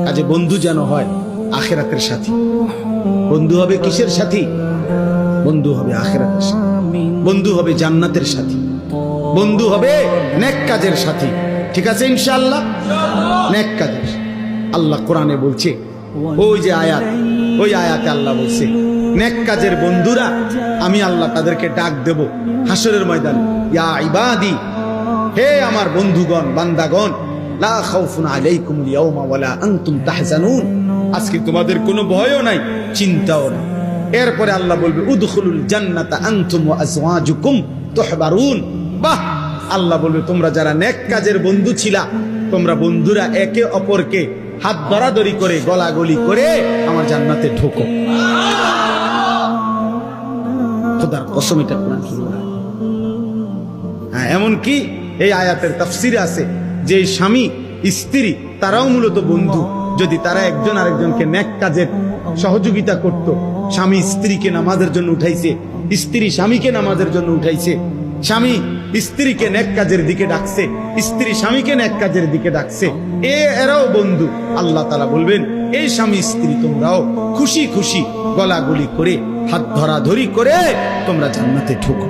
কাজে বন্ধু যেন হয় আখিরাতের সাথী। বন্ধু হবে কিসের সাথী? বন্ধু হবে আখিরাতের সাথী, বন্ধু হবে জান্নাতের সাথী, বন্ধু হবে নেক কাজের সাথী। ঠিক আছে ইনশাআল্লাহ? নেক কাজের। আল্লাহ কোরআনে বলছে, ওই যে আয়াত, ওই আয়াতে আল্লাহ বলছে নেক কাজের বন্ধুরা আমি আল্লাহ তাদেরকে ডাক দেব হাসরের ময়দানে, ইয়া ইবাদি, হে আমার বন্ধুগণ, বান্দাগণ, লা খাউফুন আলাইকুমুল ইয়াওমা ওয়ালা আনতুম তাহজানুন, আজকে তোমাদের কোনো ভয়ও নাই, চিন্তাও নাই। এরপরে আল্লাহ বলবে উদখুলুল জান্নাতা আনতুম ওয়া আজওয়াজুকুম তুহবারুন। বাহ! আল্লাহ বলবে তোমরা যারা নেক কাজের বন্ধু ছিলা, তোমরা বন্ধুরা একে অপরকে হাত ধরাধরি করে গলাগলি করে আমার জান্নাতে ঢোকো। খোদার কসম, এটা কোরআন শরীফ। হ্যাঁ, এমনকি এই আয়াতের তাফসিরে আছে যে স্বামী স্ত্রী তারাও মূলত বন্ধু, যদি তারা একজন আরেকজনকে নেক কাজের সহযোগিতা করত। স্বামী স্ত্রীকে নামাজের জন্য উঠাইছে, স্ত্রী স্বামীকে নামাজের জন্য উঠাইছে, স্বামী স্ত্রীকে নেক কাজের দিকে ডাকছে, স্ত্রী স্বামীকে নেক কাজের দিকে ডাকছে, এরাও বন্ধু। আল্লাহ তাআলা বলবেন এই স্বামী স্ত্রী তোমরাও খুশি খুশি গলাগলি করে হাত ধরাধরি করে তোমরা জান্নাতে ঢোকো।